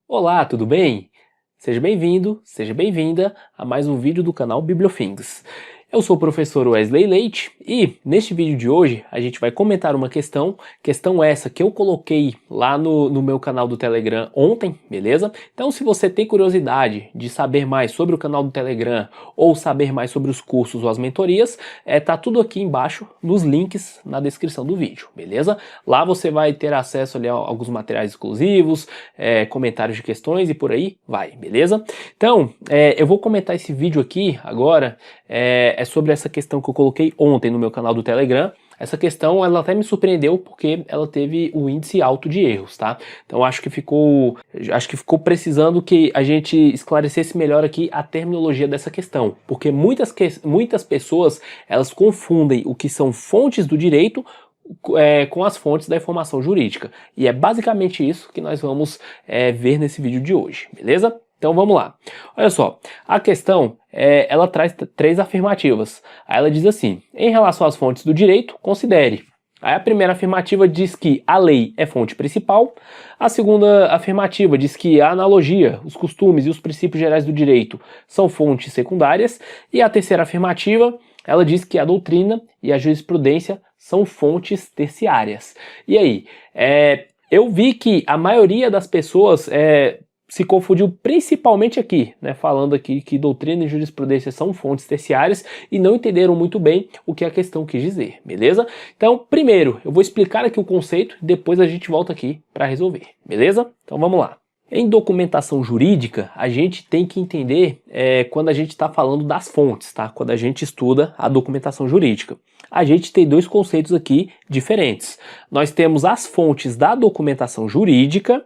Olá, tudo bem? Seja bem-vindo, seja bem-vinda a mais um vídeo do canal Bibliofings. Eu sou o professor Wesley Leite e neste vídeo de hoje a gente vai comentar uma questão essa que eu coloquei lá no meu canal do Telegram ontem, beleza? Então se você tem curiosidade de saber mais sobre o canal do Telegram ou saber mais sobre os cursos ou as mentorias, tá tudo aqui embaixo nos links na descrição do vídeo, beleza? Lá você vai ter acesso ali a alguns materiais exclusivos, comentários de questões e por aí vai, beleza? Então, eu vou comentar esse vídeo aqui agora, é sobre essa questão que eu coloquei ontem no meu canal do Telegram. Essa questão, ela até me surpreendeu porque ela teve um índice alto de erros, tá? Então acho que ficou precisando que a gente esclarecesse melhor aqui a terminologia dessa questão, porque muitas pessoas, elas confundem o que são fontes do direito com as fontes da informação jurídica. E é basicamente isso que nós vamos ver nesse vídeo de hoje, beleza? Então vamos lá. Olha só, a questão, ela traz três afirmativas. Aí ela diz assim: em relação às fontes do direito, considere. Aí a primeira afirmativa diz que a lei é fonte principal. A segunda afirmativa diz que a analogia, os costumes e os princípios gerais do direito são fontes secundárias. E a terceira afirmativa, ela diz que a doutrina e a jurisprudência são fontes terciárias. E aí, eu vi que a maioria das pessoas se confundiu principalmente aqui, né, falando aqui que doutrina e jurisprudência são fontes terciárias e não entenderam muito bem o que a questão quis dizer, beleza? Então, primeiro, eu vou explicar aqui o conceito e depois a gente volta aqui para resolver, beleza? Então vamos lá. Em documentação jurídica, a gente tem que entender quando a gente está falando das fontes, tá? Quando a gente estuda a documentação jurídica. A gente tem dois conceitos aqui diferentes. Nós temos as fontes da documentação jurídica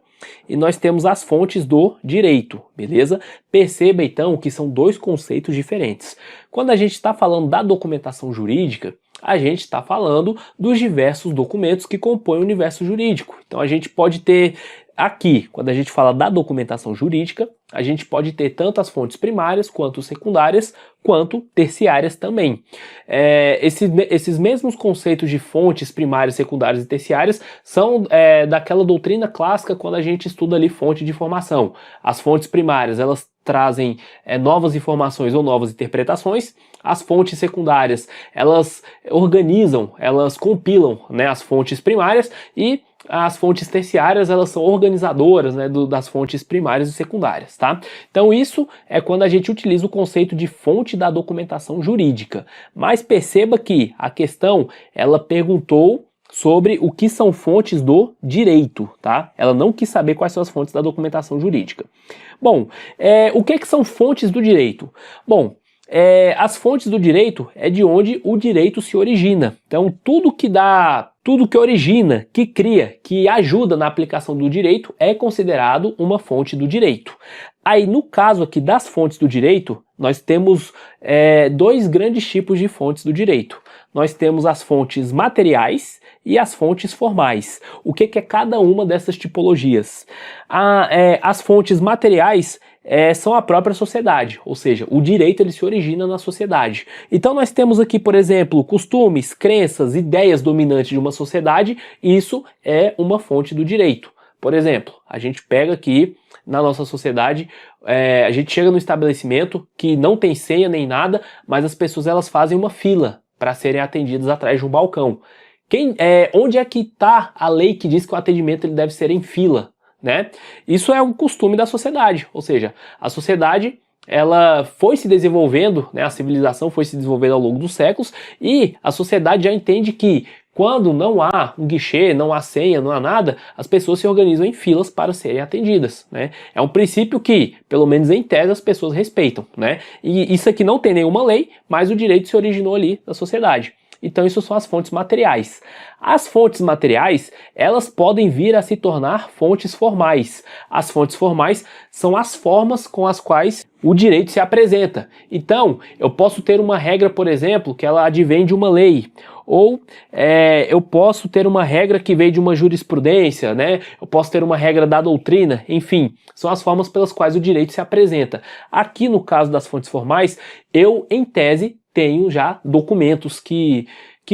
e nós temos as fontes do direito, beleza? Perceba então que são dois conceitos diferentes. Quando a gente está falando da documentação jurídica, a gente está falando dos diversos documentos que compõem o universo jurídico. Então a gente pode ter aqui, quando a gente fala da documentação jurídica, a gente pode ter tanto as fontes primárias, quanto secundárias, quanto terciárias também. Esses mesmos conceitos de fontes primárias, secundárias e terciárias são daquela doutrina clássica quando a gente estuda ali fonte de informação. As fontes primárias, elas trazem novas informações ou novas interpretações. As fontes secundárias, elas organizam, elas compilam, né, as fontes primárias, e as fontes terciárias, elas são organizadoras, né, das fontes primárias e secundárias, tá? Então isso é quando a gente utiliza o conceito de fonte da documentação jurídica. Mas perceba que a questão, ela perguntou sobre o que são fontes do direito, tá? Ela não quis saber quais são as fontes da documentação jurídica. Bom, o que são fontes do direito? Bom, as fontes do direito é de onde o direito se origina. Então tudo que origina, que cria, que ajuda na aplicação do direito é considerado uma fonte do direito. Aí no caso aqui das fontes do direito, nós temos dois grandes tipos de fontes do direito. Nós temos as fontes materiais e as fontes formais. O que é cada uma dessas tipologias? As fontes materiais são a própria sociedade, ou seja, o direito ele se origina na sociedade. Então nós temos aqui, por exemplo, costumes, crenças, ideias dominantes de uma sociedade, e isso é uma fonte do direito. Por exemplo, a gente pega aqui na nossa sociedade, a gente chega no estabelecimento que não tem senha nem nada, mas as pessoas elas fazem uma fila para serem atendidas atrás de um balcão. Onde é que está a lei que diz que o atendimento ele deve ser em fila, né? Isso é um costume da sociedade, ou seja, a sociedade ela foi se desenvolvendo, né? A civilização foi se desenvolvendo ao longo dos séculos e a sociedade já entende que quando não há um guichê, não há senha, não há nada, as pessoas se organizam em filas para serem atendidas, né? É um princípio que, pelo menos em tese, as pessoas respeitam, né? E isso aqui não tem nenhuma lei, mas o direito se originou ali na sociedade. Então isso são as fontes materiais. As fontes materiais, elas podem vir a se tornar fontes formais. As fontes formais são as formas com as quais o direito se apresenta. Então, eu posso ter uma regra, por exemplo, que ela advém de uma lei. Ou eu posso ter uma regra que veio de uma jurisprudência, né? Eu posso ter uma regra da doutrina, enfim, são as formas pelas quais o direito se apresenta. Aqui no caso das fontes formais, eu, em tese, tenho já documentos que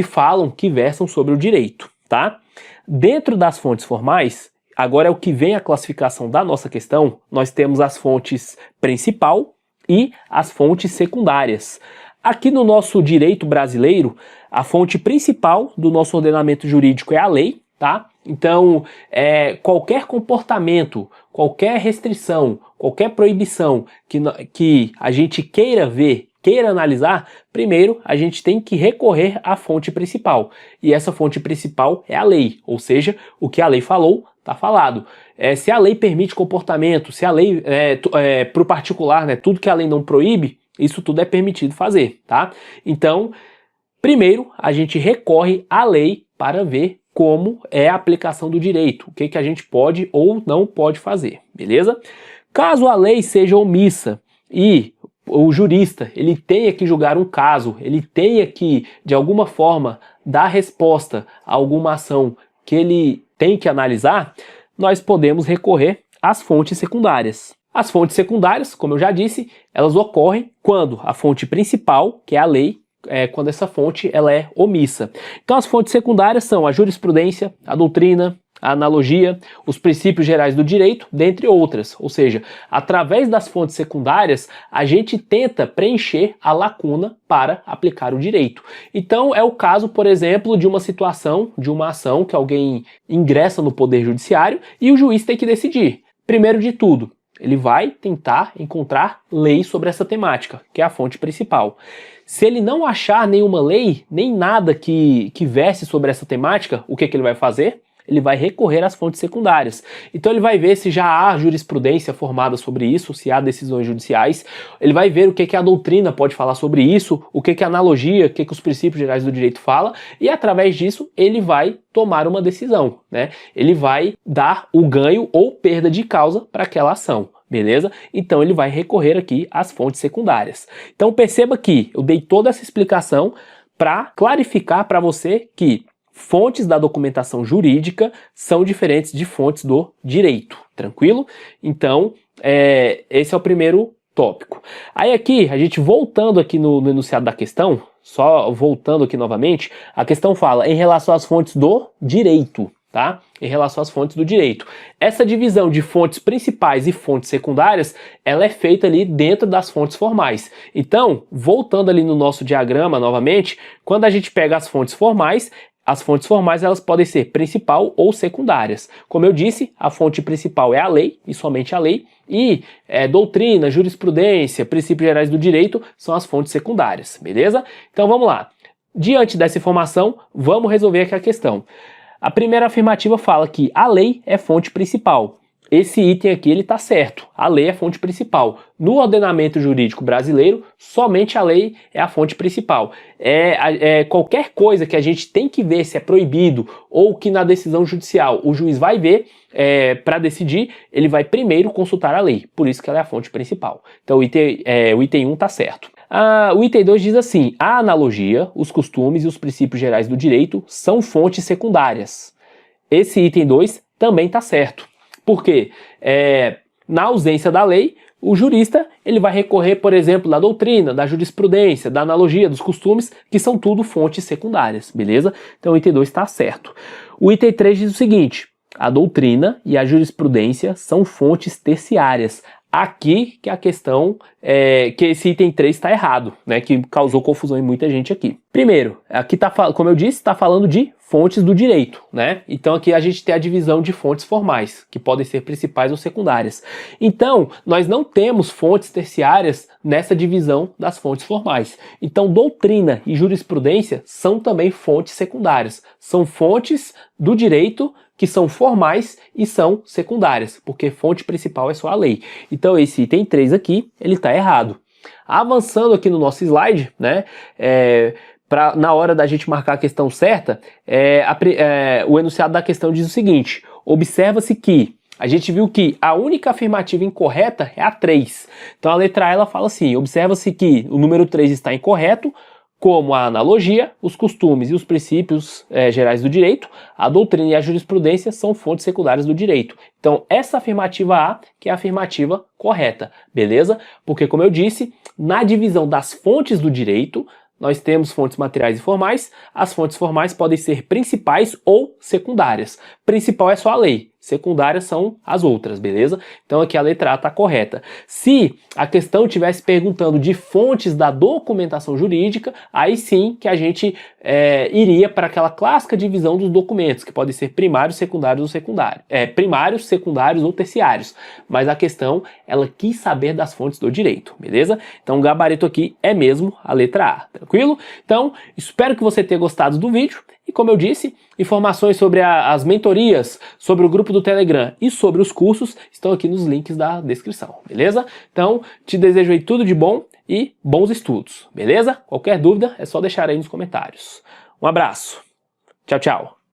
falam, que versam sobre o direito, tá? Dentro das fontes formais, agora é o que vem a classificação da nossa questão. Nós temos as fontes principal e as fontes secundárias. Aqui no nosso direito brasileiro, a fonte principal do nosso ordenamento jurídico é a lei, tá? Então, qualquer comportamento, qualquer restrição, qualquer proibição que a gente queira ver, queira analisar, primeiro a gente tem que recorrer à fonte principal. E essa fonte principal é a lei, ou seja, o que a lei falou, está falado. Se a lei permite comportamento, se a lei, para o particular, né, tudo que a lei não proíbe, isso tudo é permitido fazer, tá? Então, primeiro a gente recorre à lei para ver como é a aplicação do direito, o que a gente pode ou não pode fazer, beleza? Caso a lei seja omissa e o jurista ele tenha que julgar um caso, ele tenha que, de alguma forma, dar resposta a alguma ação que ele tem que analisar, nós podemos recorrer às fontes secundárias. As fontes secundárias, como eu já disse, elas ocorrem quando a fonte principal, que é a lei, quando essa fonte ela é omissa. Então as fontes secundárias são a jurisprudência, a doutrina, a analogia, os princípios gerais do direito, dentre outras. Ou seja, através das fontes secundárias, a gente tenta preencher a lacuna para aplicar o direito. Então é o caso, por exemplo, de uma situação, de uma ação que alguém ingressa no Poder Judiciário e o juiz tem que decidir. Primeiro de tudo, ele vai tentar encontrar lei sobre essa temática, que é a fonte principal. Se ele não achar nenhuma lei, nem nada que verse sobre essa temática, o que ele vai fazer? Ele vai recorrer às fontes secundárias. Então ele vai ver se já há jurisprudência formada sobre isso, se há decisões judiciais. Ele vai ver o que a doutrina pode falar sobre isso, o que a analogia, o que os princípios gerais do direito fala, e através disso ele vai tomar uma decisão, né? Ele vai dar o ganho ou perda de causa para aquela ação. Beleza? Então ele vai recorrer aqui às fontes secundárias. Então perceba que eu dei toda essa explicação para clarificar para você que fontes da documentação jurídica são diferentes de fontes do direito. Tranquilo? Então esse é o primeiro tópico. Aí aqui, a gente voltando aqui no enunciado da questão, só voltando aqui novamente, a questão fala em relação às fontes do direito. Tá? Em relação às fontes do direito. Essa divisão de fontes principais e fontes secundárias, ela é feita ali dentro das fontes formais. Então, voltando ali no nosso diagrama novamente, quando a gente pega as fontes formais elas podem ser principal ou secundárias. Como eu disse, a fonte principal é a lei, e somente a lei, e doutrina, jurisprudência, princípios gerais do direito são as fontes secundárias, beleza? Então vamos lá. Diante dessa informação, vamos resolver aqui a questão. A primeira afirmativa fala que a lei é fonte principal. Esse item aqui ele está certo. A lei é fonte principal. No ordenamento jurídico brasileiro, somente a lei é a fonte principal. Qualquer coisa que a gente tem que ver se é proibido ou que na decisão judicial o juiz vai ver para decidir, ele vai primeiro consultar a lei. Por isso que ela é a fonte principal. Então o item 1 está certo. O item 2 diz assim: a analogia, os costumes e os princípios gerais do direito são fontes secundárias. Esse item 2 também está certo. Por quê? Na ausência da lei, o jurista ele vai recorrer, por exemplo, da doutrina, da jurisprudência, da analogia, dos costumes, que são tudo fontes secundárias, beleza? Então o item 2 está certo. O item 3 diz o seguinte: a doutrina e a jurisprudência são fontes terciárias. Aqui que a questão que esse item 3 está errado, né? Que causou confusão em muita gente aqui. Primeiro, aqui como eu disse, está falando de fontes do direito, né? Então aqui a gente tem a divisão de fontes formais, que podem ser principais ou secundárias. Então, nós não temos fontes terciárias nessa divisão das fontes formais. Então, doutrina e jurisprudência são também fontes secundárias. São fontes do direito que são formais e são secundárias, porque fonte principal é só a lei. Então esse item 3 aqui, ele está errado. Avançando aqui no nosso slide, né, na hora da gente marcar a questão certa, o enunciado da questão diz o seguinte: observa-se que a gente viu que a única afirmativa incorreta é a 3. Então a letra A ela fala assim: observa-se que o número 3 está incorreto, como a analogia, os costumes e os princípios gerais do direito, a doutrina e a jurisprudência são fontes secundárias do direito. Então, essa afirmativa A que é a afirmativa correta, beleza? Porque, como eu disse, na divisão das fontes do direito, nós temos fontes materiais e formais. As fontes formais podem ser principais ou secundárias. Principal é só a lei. secundária são as outras, beleza? Então aqui a letra A está correta. Se a questão estivesse perguntando de fontes da documentação jurídica, aí sim que a gente iria para aquela clássica divisão dos documentos, que podem ser primários, secundários ou secundários. Primários, secundários ou terciários. Mas a questão, ela quis saber das fontes do direito, beleza? Então o gabarito aqui é mesmo a letra A, tranquilo? Então, espero que você tenha gostado do vídeo. E como eu disse, informações sobre as mentorias, sobre o grupo do Telegram e sobre os cursos estão aqui nos links da descrição, beleza? Então, te desejo aí tudo de bom e bons estudos, beleza? Qualquer dúvida é só deixar aí nos comentários. Um abraço. Tchau, tchau.